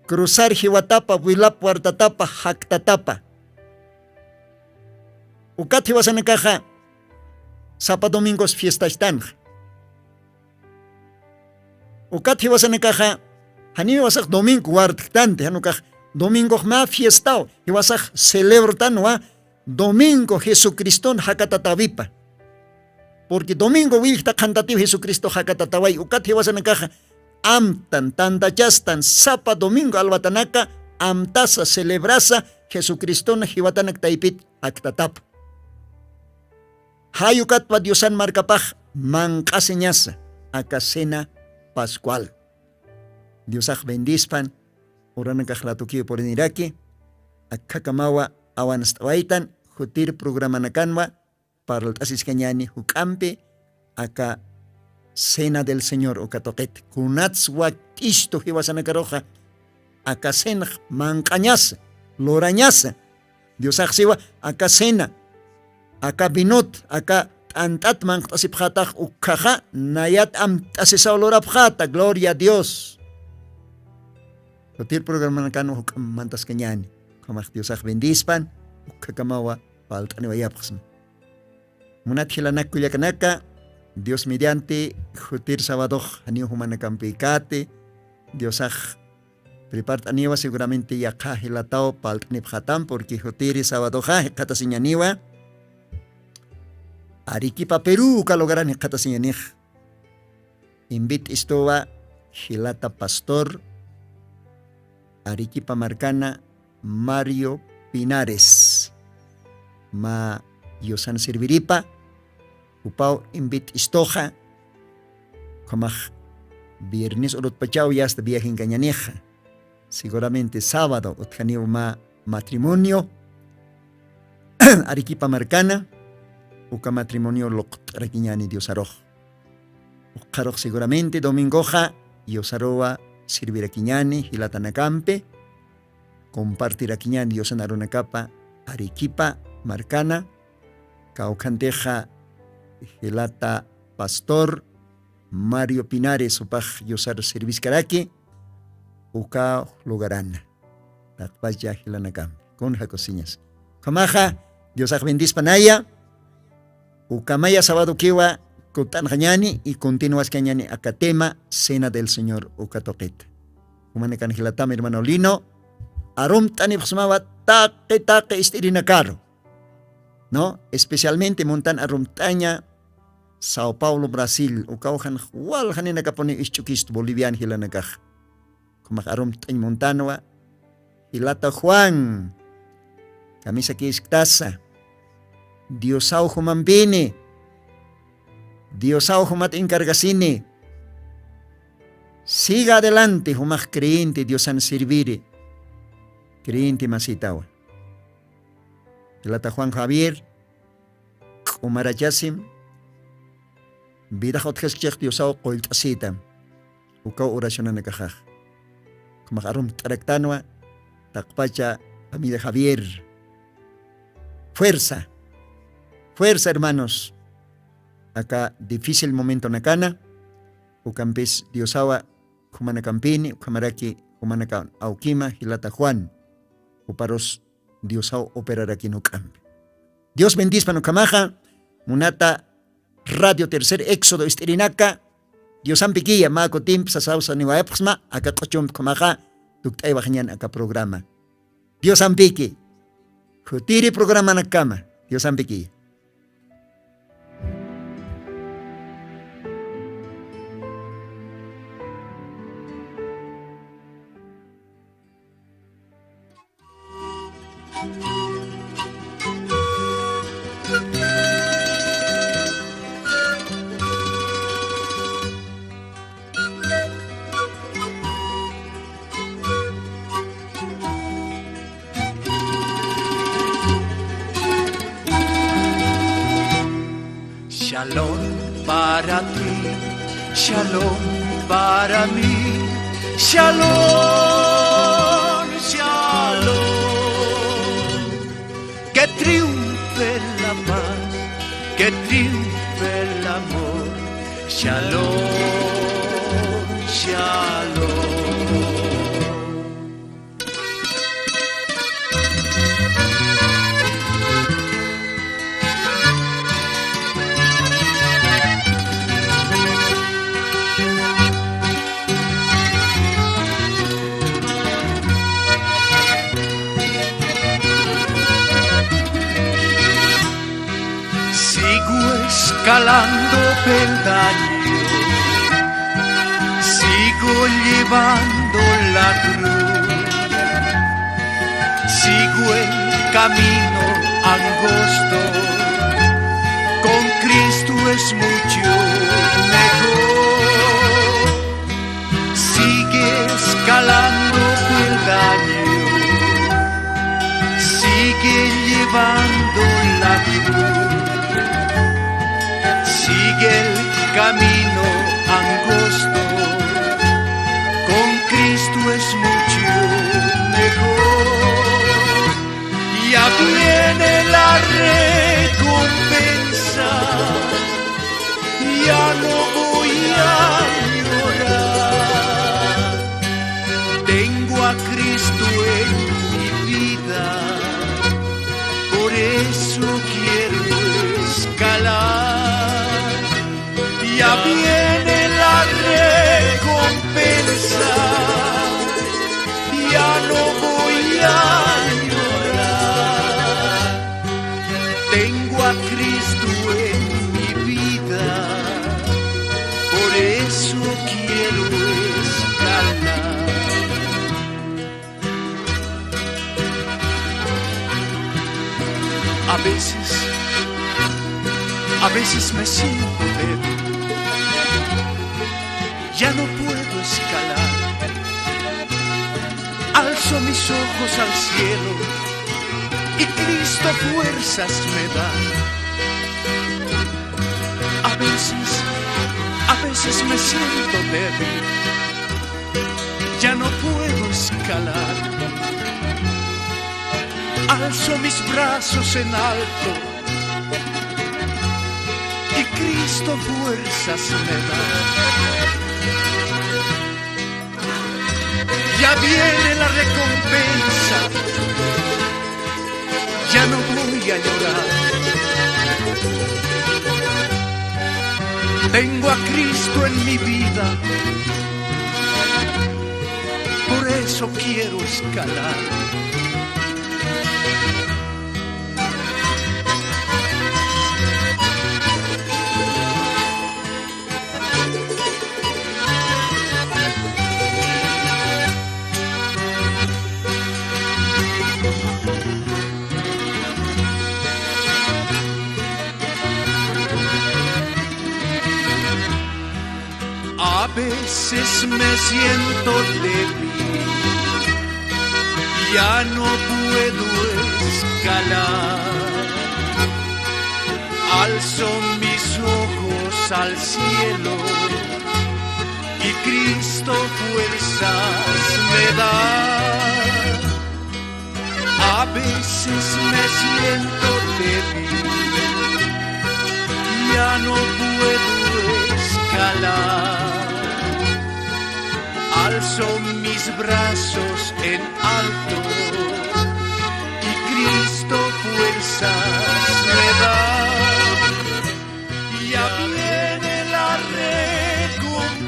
Cruzar jiwatapa, huilap huartatapa, jactatapa. Ukati vas a nekaja. Sapa domingos fiesta están. Ukati vas a nekaja. Hani vas a domingo guardtante. Hanukaj domingo ma fiestao. Y vas a celebrar wa domingo Jesucristo hakatatavipa. Porque domingo wilta cantativo Jesucristo hakatatawai. Ukati vas a nekaja. Amtan tantachastan sapa domingo albatanaka amtasa celebrasa Jesucristo hiwatanak taipit haktatap. Hayukatpa Diosan marcapaj mancaseñasa acasena pascual. Diosaj bendispan oranakaj latuki por niraki akakamawa awanastawaitan jutir programa nakanwa para el asiscañani hukampe aka cena del Señor o katoket kunatswa isto hiwasanakaroja acasena mancañasa lorañasa Diosaj siwa acasena acá binot, acá antat man tasipjatach ukkaja, nayat am tasisaulorapjata, gloria a Dios. Lotir programa nakano hukam mantas kenyani, kamach Diosaj bendispan, ukkakamawa, paltani wayapxam. Munat hilanak kuyakanaka, Dios mediante, jutir sabadoj, anio humanakampikate, Diosaj prepart aniwa seguramente yakha hilatao paltani pjatam, porque jutiri sabadoja, katasiñaniwa, Arequipa, Perú, kalogaran katasiñanej. Invit istowa Hilata Pastor, Arequipa Marcana, Mario Pinares. Ma yosan serviripa, upau invit istoja, komaj viernes urut pachau ya hasta viaje en cañaneja. Seguramente sábado, utjaniu ma matrimonio, Arequipa Marcana, uka matrimonio lokt raquiñani diosaroj. Ukaroj seguramente domingoja diosaroa sirviraquiñani hilatanacampe, compartiraquiñani diosanarunacapa Arequipa Marcana, caucanteja hilata Pastor Mario Pinares upaj diosar serviscaraki, uka lugarana. Takpaya hilanacampe, con jacosiñas. Kamaja, diosaj bendispanaya, ukamaya sábado kiwa kutan hañani y continuas cañani acatema cena del Señor ukatoquet. Humanekan hilatama hermano Lino, arum tani psmawa taque estirina caro. ¿No? Especialmente montan arumtaña Sao Paulo, Brasil, ukauhan wal hanina kapone ischukist bolivian hilanakaj. Kumak arumtañ montanwa hilata Juan. Camisa que iktasa. Diosau humambini, Diosau humat encargasini. Siga adelante, humak creyente, Diosan servire. Creyente masitawa. Lata Juan Javier, Umarachasim, vida hotkeschech Diosau koiltasitam. Ukau oracionan nakajaj. Kumak arum taraktanwa, takpacha, familia Javier. Fuerza. Fuerza, hermanos. Acá difícil momento nakana. Ucampes diosawa humanacampini, ucamaraki humanaca aukima, hilata Juan. Uparos diosao operaraki no campe. Dios bendispa no camaja. Munata Radio Tercer Éxodo Estirinaca. Dios ampiquilla, maco timp sa sausa ni waepxma, acá cochum comaja, tuctay bajañan acá programa. Dios ampiqui. Jutiri programa na cama. Dios ampiquilla. Shalom para ti, shalom para mí, shalom, shalom. Que triunfe la paz, que triunfe el amor, shalom, shalom. Escalando peldaños, sigo llevando la cruz, sigo el camino angosto, con Cristo es mucho mejor. Sigue escalando peldaños, sigue llevando la cruz. Sigue el camino angosto, con Cristo es mucho mejor. Ya viene la recompensa, ya no voy a llorar. Tengo a Cristo en mi vida, por eso quiero escalar. Ya viene la recompensa, ya no voy a llorar. Tengo a Cristo en mi vida, por eso quiero escalar. A veces me siento débil, ya no puedo escalar. Alzo mis ojos al cielo y Cristo fuerzas me da. A veces me siento débil, ya no puedo escalar. Alzo mis brazos en alto y Cristo fuerzas me da. Ya viene la recompensa, ya no voy a llorar. Tengo a Cristo en mi vida, por eso quiero escalar. A veces me siento débil, ya no puedo escalar. Alzo mis ojos al cielo y Cristo fuerzas me da. A veces me siento débil, ya no puedo escalar. Alzo mis brazos en alto y Cristo fuerzas me da. Ya viene la recompensa,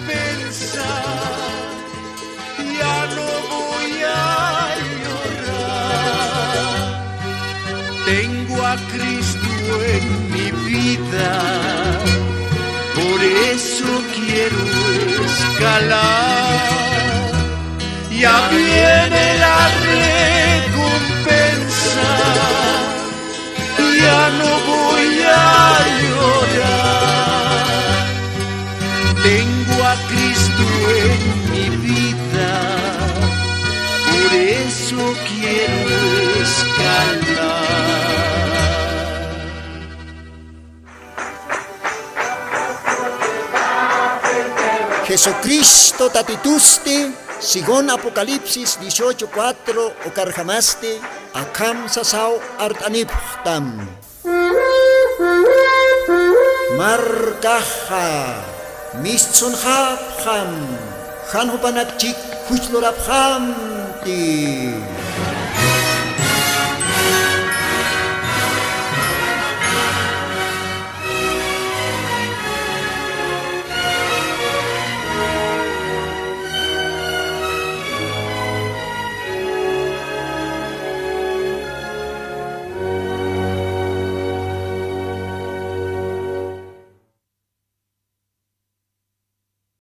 Tengo a Cristo en mi vida, por eso quiero escalar. Ya viene la recompensa, ya no voy a llorar. Tengo a Cristo en mi vida, por eso quiero escalar. Jesucristo tatituste, sigon Apocalipsis 18:4 o karjamaste, akam sasaw artaniptam. Markaha, mistsun hapham, hanhupanakchik huchloraphamti.